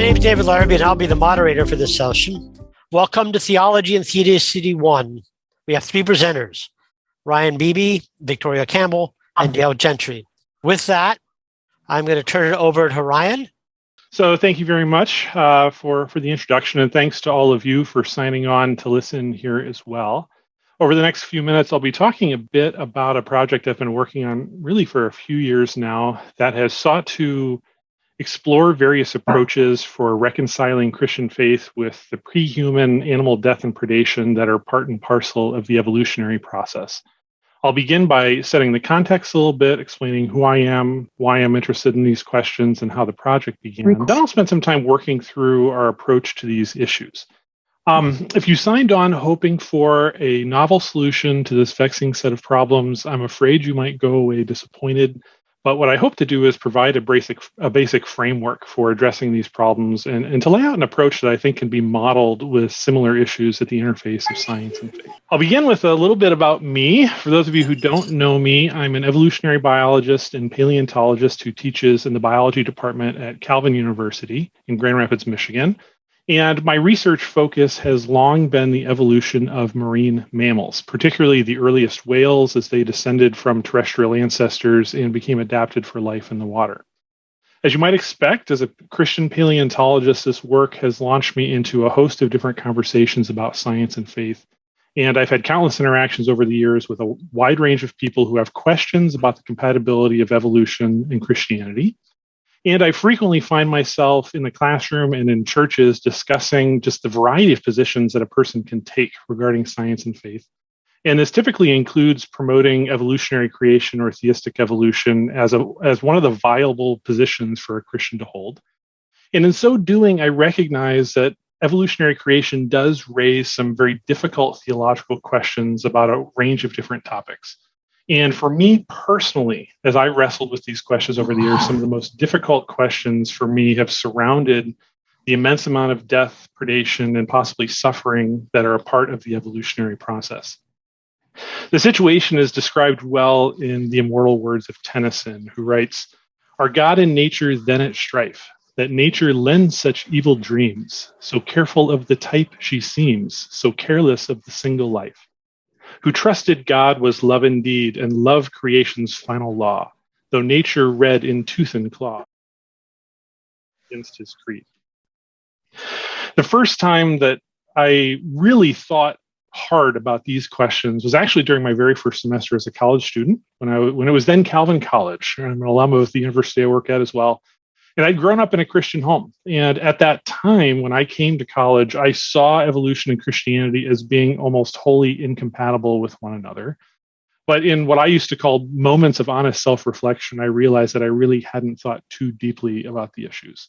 name is David Larrabee, and I'll be the moderator for this session. Welcome to Theology and Theodicies 1. We have three presenters, Ryan Bebej, Victoria Campbell, and Dale Gentry. With that, I'm going to turn it over to Ryan. So thank you very much for the introduction, and thanks to all of you for signing on to listen here as well. Over the next few minutes, I'll be talking a bit about a project I've been working on really for a few years now that has sought to explore various approaches for reconciling Christian faith with the pre-human animal death and predation that are part and parcel of the evolutionary process. I'll begin by setting the context a little bit, explaining who I am, why I'm interested in these questions, and how the project began. Then I'll spend some time working through our approach to these issues. If you signed on hoping for a novel solution to this vexing set of problems, I'm afraid you might go away disappointed. But what I hope to do is provide a basic framework for addressing these problems and to lay out an approach that I think can be modeled with similar issues at the interface of science and faith. I'll begin with a little bit about me. For those of you who don't know me, I'm an evolutionary biologist and paleontologist who teaches in the biology department at Calvin University in Grand Rapids, Michigan. And my research focus has long been the evolution of marine mammals, particularly the earliest whales as they descended from terrestrial ancestors and became adapted for life in the water. As you might expect, as a Christian paleontologist, this work has launched me into a host of different conversations about science and faith. And I've had countless interactions over the years with a wide range of people who have questions about the compatibility of evolution and Christianity. And I frequently find myself in the classroom and in churches discussing just the variety of positions that a person can take regarding science and faith. And this typically includes promoting evolutionary creation or theistic evolution as one of the viable positions for a Christian to hold. And in so doing, I recognize that evolutionary creation does raise some very difficult theological questions about a range of different topics. And for me personally, as I wrestled with these questions over the years, some of the most difficult questions for me have surrounded the immense amount of death, predation, and possibly suffering that are a part of the evolutionary process. The situation is described well in the immortal words of Tennyson, who writes, "Are God and nature then at strife, that nature lends such evil dreams, so careful of the type she seems, so careless of the single life? Who trusted God was love indeed, and love creation's final law, though nature read in tooth and claw against his creed." The first time that I really thought hard about these questions was actually during my very first semester as a college student, when it was then Calvin College. I'm an alum of the university I work at as well. And I'd grown up in a Christian home. And at that time, when I came to college, I saw evolution and Christianity as being almost wholly incompatible with one another. But in what I used to call moments of honest self-reflection, I realized that I really hadn't thought too deeply about the issues.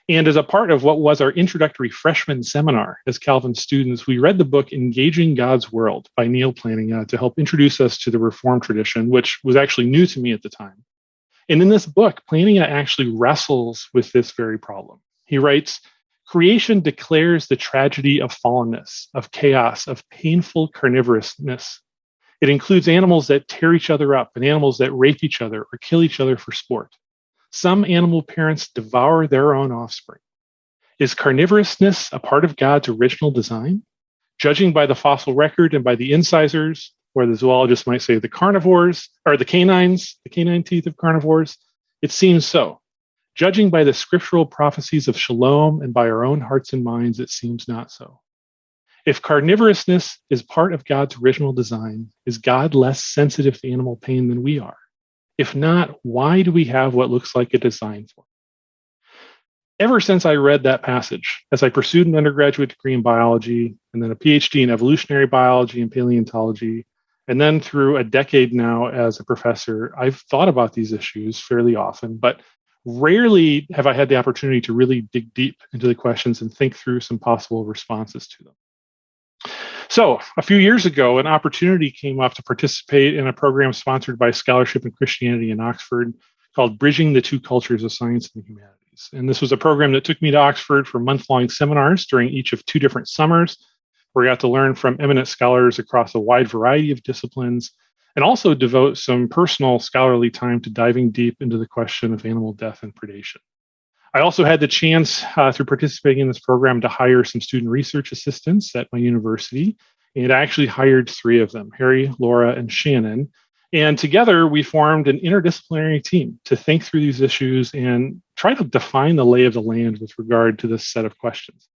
And as a part of what was our introductory freshman seminar as Calvin students, we read the book Engaging God's World by Neil Plantinga to help introduce us to the Reformed tradition, which was actually new to me at the time. And in this book, Plantinga actually wrestles with this very problem. He writes, "Creation declares the tragedy of fallenness, of chaos, of painful carnivorousness. It includes animals that tear each other up and animals that rape each other or kill each other for sport. Some animal parents devour their own offspring. Is carnivorousness a part of God's original design? Judging by the fossil record and by the incisors, or the zoologist might say the carnivores, or the canine teeth of carnivores, it seems so. Judging by the scriptural prophecies of shalom and by our own hearts and minds, it seems not so. If carnivorousness is part of God's original design, is God less sensitive to animal pain than we are? If not, why do we have what looks like a design for it?" Ever since I read that passage, as I pursued an undergraduate degree in biology, and then a PhD in evolutionary biology and paleontology, and then through a decade now as a professor, I've thought about these issues fairly often, but rarely have I had the opportunity to really dig deep into the questions and think through some possible responses to them. So a few years ago, an opportunity came up to participate in a program sponsored by Scholarship in Christianity in Oxford called Bridging the Two Cultures of Science and the Humanities. And this was a program that took me to Oxford for month-long seminars during each of 2 different summers, where I got to learn from eminent scholars across a wide variety of disciplines, and also devote some personal scholarly time to diving deep into the question of animal death and predation. I also had the chance through participating in this program to hire some student research assistants at my university. And I actually hired three of them, Harry, Laura, and Shannon. And together we formed an interdisciplinary team to think through these issues and try to define the lay of the land with regard to this set of questions.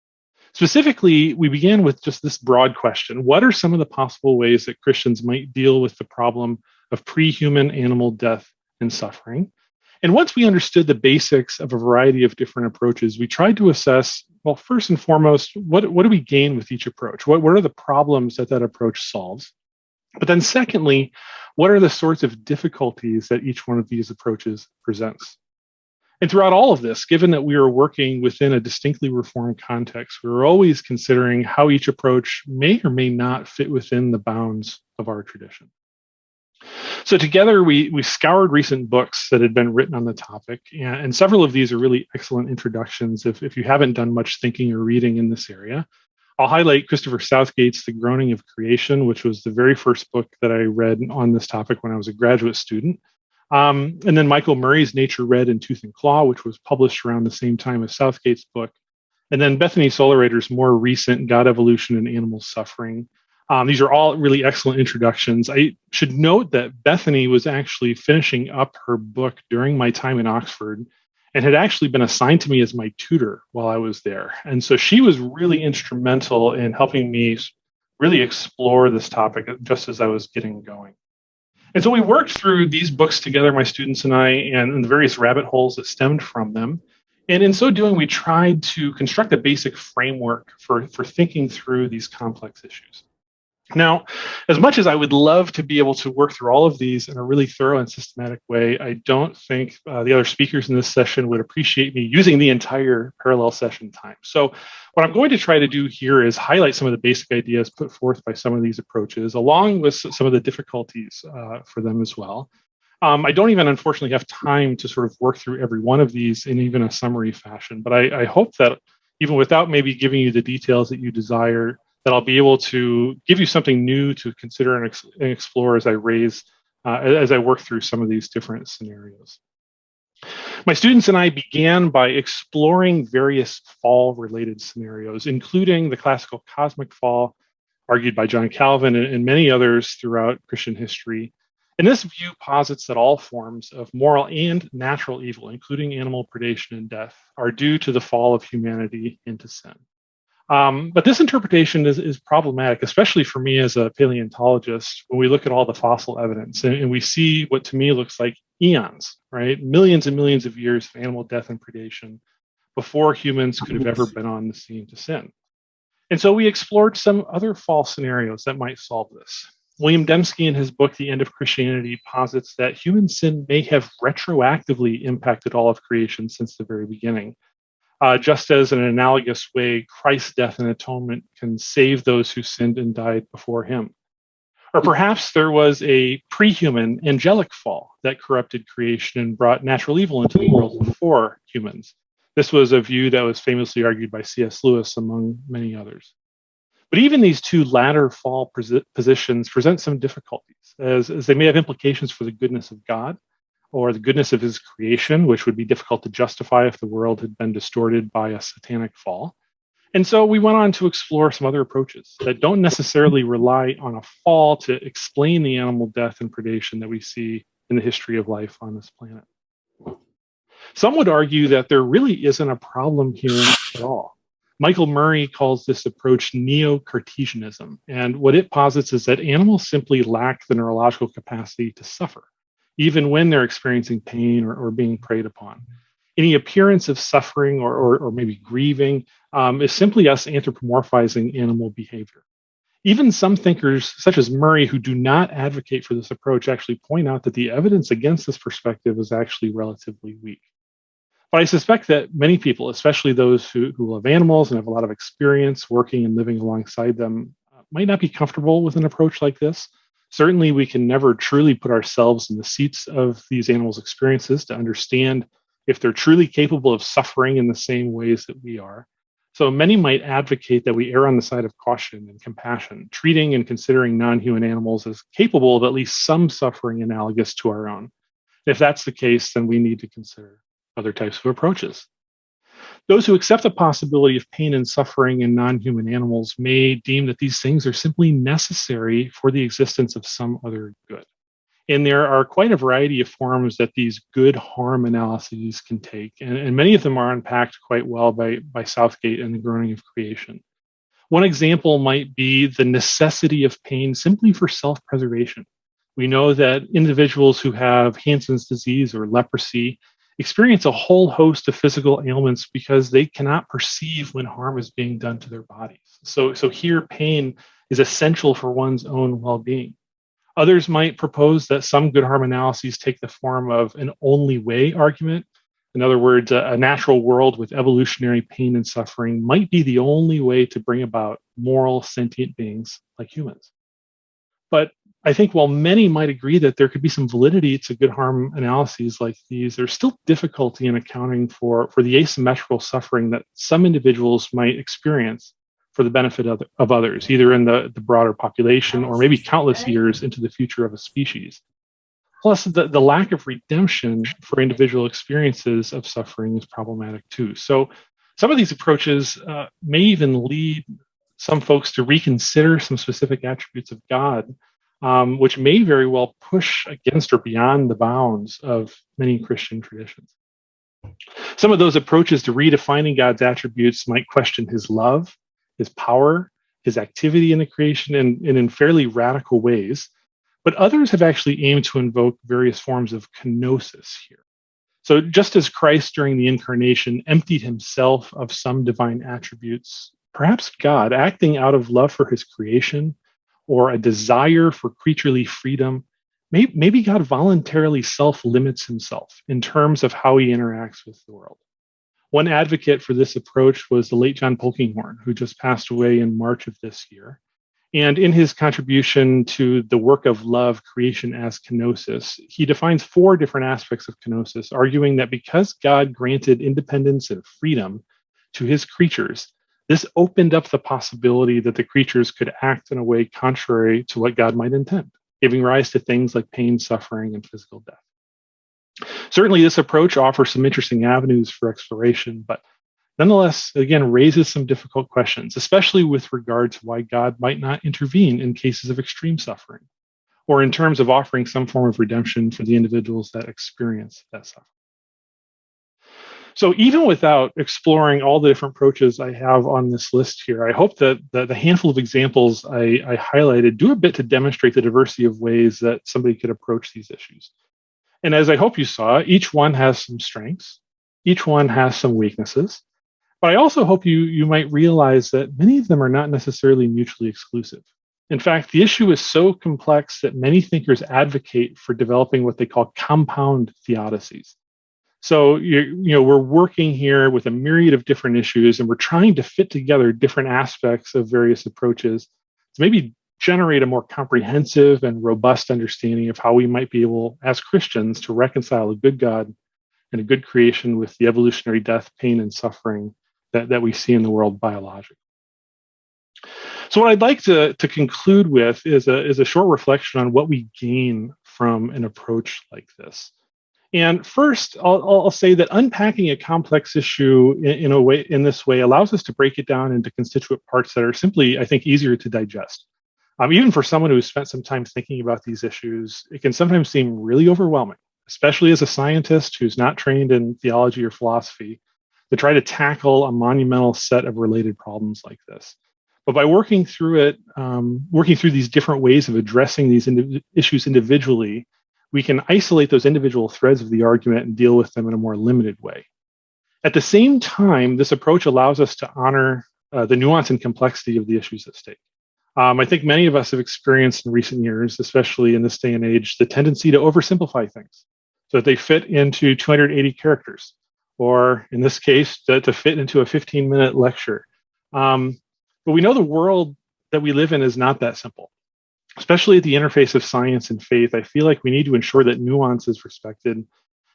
Specifically, we began with just this broad question: what are some of the possible ways that Christians might deal with the problem of pre-human animal death and suffering? And once we understood the basics of a variety of different approaches, we tried to assess, well, first and foremost, what do we gain with each approach? What are the problems that approach solves? But then secondly, what are the sorts of difficulties that each one of these approaches presents? And throughout all of this, given that we are working within a distinctly Reformed context, we were always considering how each approach may or may not fit within the bounds of our tradition. So together, we scoured recent books that had been written on the topic, and several of these are really excellent introductions if you haven't done much thinking or reading in this area. I'll highlight Christopher Southgate's The Groaning of Creation, which was the very first book that I read on this topic when I was a graduate student. And then Michael Murray's Nature Red in Tooth and Claw, which was published around the same time as Southgate's book. And then Bethany Solerator's more recent God, Evolution, and Animal Suffering. These are all really excellent introductions. I should note that Bethany was actually finishing up her book during my time in Oxford and had actually been assigned to me as my tutor while I was there. And so she was really instrumental in helping me really explore this topic just as I was getting going. And so we worked through these books together, my students and I, and the various rabbit holes that stemmed from them. And in so doing, we tried to construct a basic framework for thinking through these complex issues. Now, as much as I would love to be able to work through all of these in a really thorough and systematic way, I don't think the other speakers in this session would appreciate me using the entire parallel session time. So what I'm going to try to do here is highlight some of the basic ideas put forth by some of these approaches, along with some of the difficulties for them as well. I don't even, unfortunately, have time to sort of work through every one of these in even a summary fashion, but I hope that even without maybe giving you the details that you desire, that I'll be able to give you something new to consider and explore as I work through some of these different scenarios. My students and I began by exploring various fall-related scenarios, including the classical cosmic fall, argued by John Calvin and many others throughout Christian history. And this view posits that all forms of moral and natural evil, including animal predation and death, are due to the fall of humanity into sin. But this interpretation is problematic, especially for me as a paleontologist, when we look at all the fossil evidence and we see what to me looks like eons, right? Millions and millions of years of animal death and predation before humans could have ever been on the scene to sin. And so we explored some other fall scenarios that might solve this. William Dembski, in his book, The End of Christianity, posits that human sin may have retroactively impacted all of creation since the very beginning. Just as in an analogous way, Christ's death and atonement can save those who sinned and died before him. Or perhaps there was a pre-human angelic fall that corrupted creation and brought natural evil into the world before humans. This was a view that was famously argued by C.S. Lewis, among many others. But even these two latter fall positions present some difficulties, as they may have implications for the goodness of God, or the goodness of his creation, which would be difficult to justify if the world had been distorted by a satanic fall. And so we went on to explore some other approaches that don't necessarily rely on a fall to explain the animal death and predation that we see in the history of life on this planet. Some would argue that there really isn't a problem here at all. Michael Murray calls this approach neo-Cartesianism, and what it posits is that animals simply lack the neurological capacity to suffer, even when they're experiencing pain or being preyed upon. Any appearance of suffering or maybe grieving is simply us anthropomorphizing animal behavior. Even some thinkers, such as Murray, who do not advocate for this approach, actually point out that the evidence against this perspective is actually relatively weak. But I suspect that many people, especially those who love animals and have a lot of experience working and living alongside them, might not be comfortable with an approach like this. Certainly, we can never truly put ourselves in the seats of these animals' experiences to understand if they're truly capable of suffering in the same ways that we are. So many might advocate that we err on the side of caution and compassion, treating and considering non-human animals as capable of at least some suffering analogous to our own. If that's the case, then we need to consider other types of approaches. Those who accept the possibility of pain and suffering in non-human animals may deem that these things are simply necessary for the existence of some other good. And there are quite a variety of forms that these good harm analyses can take. And many of them are unpacked quite well by Southgate and the Groaning of Creation. One example might be the necessity of pain simply for self-preservation. We know that individuals who have Hansen's disease or leprosy experience a whole host of physical ailments because they cannot perceive when harm is being done to their bodies. So here, pain is essential for one's own well-being. Others might propose that some good harm analyses take the form of an only way argument. In other words, a natural world with evolutionary pain and suffering might be the only way to bring about moral sentient beings like humans. But I think while many might agree that there could be some validity to good harm analyses like these, there's still difficulty in accounting for the asymmetrical suffering that some individuals might experience for the benefit of others, either in the broader population or maybe countless years into the future of a species. Plus, the lack of redemption for individual experiences of suffering is problematic too. So some of these approaches may even lead some folks to reconsider some specific attributes of God, which may very well push against or beyond the bounds of many Christian traditions. Some of those approaches to redefining God's attributes might question his love, his power, his activity in the creation, and in fairly radical ways. But others have actually aimed to invoke various forms of kenosis here. So just as Christ during the incarnation emptied himself of some divine attributes, perhaps God, acting out of love for his creation or a desire for creaturely freedom, maybe God voluntarily self-limits himself in terms of how he interacts with the world. One advocate for this approach was the late John Polkinghorne, who just passed away in March of this year. And in his contribution to the work of love, creation as kenosis, he defines 4 different aspects of kenosis, arguing that because God granted independence and freedom to his creatures, this opened up the possibility that the creatures could act in a way contrary to what God might intend, giving rise to things like pain, suffering, and physical death. Certainly, this approach offers some interesting avenues for exploration, but nonetheless, again, raises some difficult questions, especially with regard to why God might not intervene in cases of extreme suffering, or in terms of offering some form of redemption for the individuals that experience that suffering. So even without exploring all the different approaches I have on this list here, I hope that the handful of examples I highlighted do a bit to demonstrate the diversity of ways that somebody could approach these issues. And as I hope you saw, each one has some strengths, each one has some weaknesses, but I also hope you might realize that many of them are not necessarily mutually exclusive. In fact, the issue is so complex that many thinkers advocate for developing what they call compound theodicies. So we're working here with a myriad of different issues, and we're trying to fit together different aspects of various approaches to maybe generate a more comprehensive and robust understanding of how we might be able, as Christians, to reconcile a good God and a good creation with the evolutionary death, pain, and suffering that we see in the world biologically. So what I'd like to conclude with is a short reflection on what we gain from an approach like this. And first, I'll say that unpacking a complex issue in this way allows us to break it down into constituent parts that are simply, I think, easier to digest. Even for someone who's spent some time thinking about these issues, it can sometimes seem really overwhelming, especially as a scientist who's not trained in theology or philosophy, to try to tackle a monumental set of related problems like this. But by working through these different ways of addressing these issues individually, we can isolate those individual threads of the argument and deal with them in a more limited way. At the same time, this approach allows us to honor the nuance and complexity of the issues at stake. I think many of us have experienced in recent years, especially in this day and age, the tendency to oversimplify things so that they fit into 280 characters, or in this case, to fit into a 15-minute lecture. But we know the world that we live in is not that simple. Especially at the interface of science and faith, I feel like we need to ensure that nuance is respected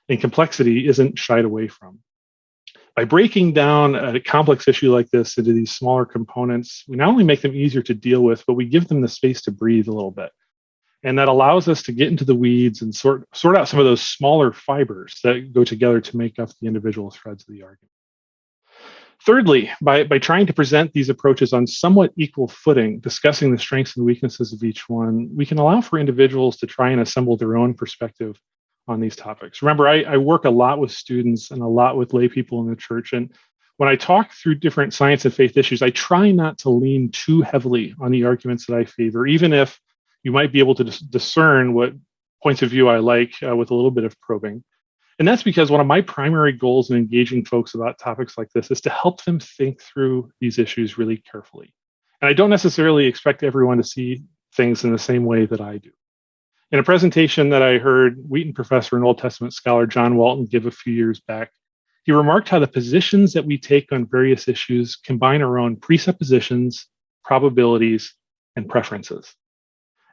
and complexity isn't shied away from. By breaking down a complex issue like this into these smaller components, we not only make them easier to deal with, but we give them the space to breathe a little bit. And that allows us to get into the weeds and sort out some of those smaller fibers that go together to make up the individual threads of the argument. Thirdly, by trying to present these approaches on somewhat equal footing, discussing the strengths and weaknesses of each one, we can allow for individuals to try and assemble their own perspective on these topics. Remember, I work a lot with students and a lot with lay people in the church. And when I talk through different science and faith issues, I try not to lean too heavily on the arguments that I favor, even if you might be able to discern what points of view I like with a little bit of probing. And that's because one of my primary goals in engaging folks about topics like this is to help them think through these issues really carefully. And I don't necessarily expect everyone to see things in the same way that I do. In a presentation that I heard Wheaton professor and Old Testament scholar John Walton give a few years back, he remarked how the positions that we take on various issues combine our own presuppositions, probabilities, and preferences.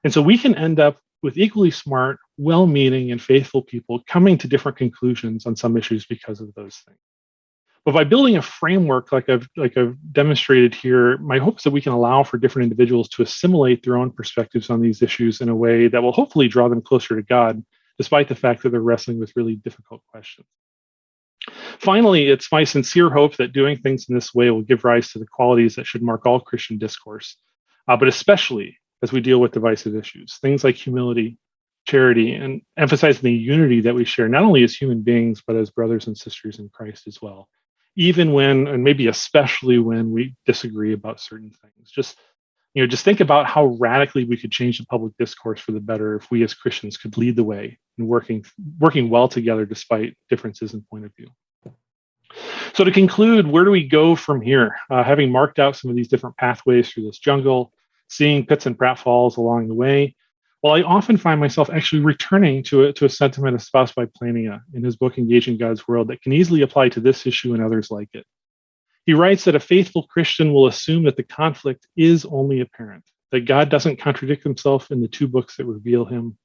And so we can end up with equally smart, well-meaning, and faithful people coming to different conclusions on some issues because of those things. But by building a framework like I've demonstrated here, my hope is that we can allow for different individuals to assimilate their own perspectives on these issues in a way that will hopefully draw them closer to God, despite the fact that they're wrestling with really difficult questions. Finally, it's my sincere hope that doing things in this way will give rise to the qualities that should mark all Christian discourse, but especially as we deal with divisive issues, things like humility, charity, and emphasizing the unity that we share, not only as human beings, but as brothers and sisters in Christ as well, even when, and maybe especially when, we disagree about certain things. Just think about how radically we could change the public discourse for the better if we as Christians could lead the way in working well together despite differences in point of view. So to conclude, where do we go from here? Having marked out some of these different pathways through this jungle, seeing pits and pratfalls along the way, well, I often find myself actually returning to a sentiment espoused by Plania in his book, Engaging God's World, that can easily apply to this issue and others like it. He writes that a faithful Christian will assume that the conflict is only apparent, that God doesn't contradict himself in the two books that reveal him,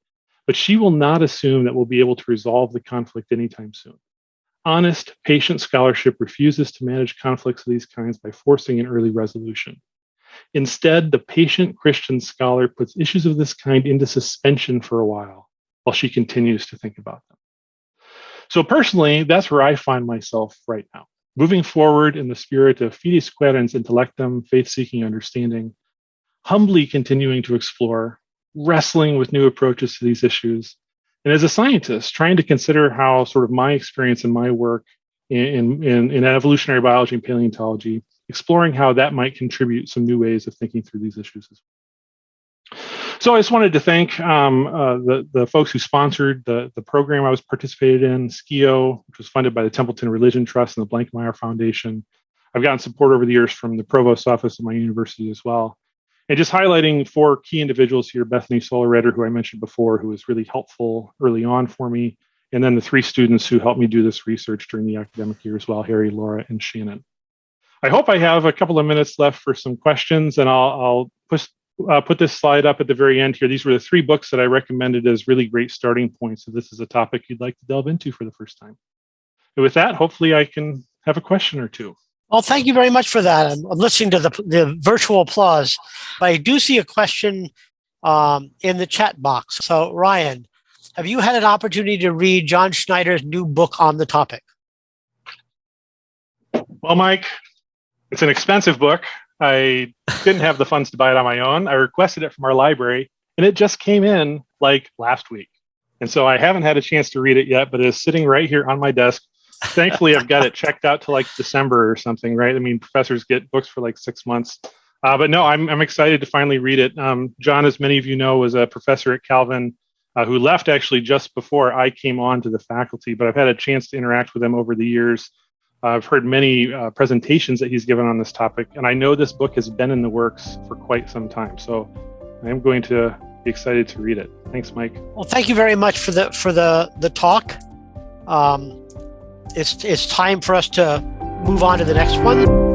but she will not assume that we'll be able to resolve the conflict anytime soon. Honest, patient scholarship refuses to manage conflicts of these kinds by forcing an early resolution. Instead, the patient Christian scholar puts issues of this kind into suspension for a while she continues to think about them. So personally, that's where I find myself right now, moving forward in the spirit of fides quaerens intellectum, faith-seeking understanding, humbly continuing to explore, wrestling with new approaches to these issues, and as a scientist, trying to consider how sort of my experience and my work in evolutionary biology and paleontology, exploring how that might contribute some new ways of thinking through these issues as well. So I just wanted to thank the folks who sponsored the program I was participated in, SCIO, which was funded by the Templeton Religion Trust and the Blankmeyer Foundation. I've gotten support over the years from the Provost's office at my university as well. And just highlighting 4 key individuals here: Bethany Solareder, who I mentioned before, who was really helpful early on for me, and then the 3 students who helped me do this research during the academic year as well, Harry, Laura, and Shannon. I hope I have a couple of minutes left for some questions, and I'll put this slide up at the very end here. These were the 3 books that I recommended as really great starting points if this is a topic you'd like to delve into for the first time. And with that, hopefully I can have a question or two. Well, thank you very much for that. I'm listening to the virtual applause. I do see a question in the chat box. So, Ryan, have you had an opportunity to read John Schneider's new book on the topic? Well, Mike, it's an expensive book. I didn't have the funds to buy it on my own. I requested it from our library, and it just came in like last week. And so I haven't had a chance to read it yet, but it is sitting right here on my desk. Thankfully, I've got it checked out to like December or something, right? I mean, professors get books for like 6 months. But no, I'm excited to finally read it. John, as many of you know, was a professor at Calvin who left actually just before I came on to the faculty, but I've had a chance to interact with him over the years. I've heard many presentations that he's given on this topic, and I know this book has been in the works for quite some time. So I am going to be excited to read it. Thanks, Mike. Well, thank you very much for the talk. It's time for us to move on to the next one.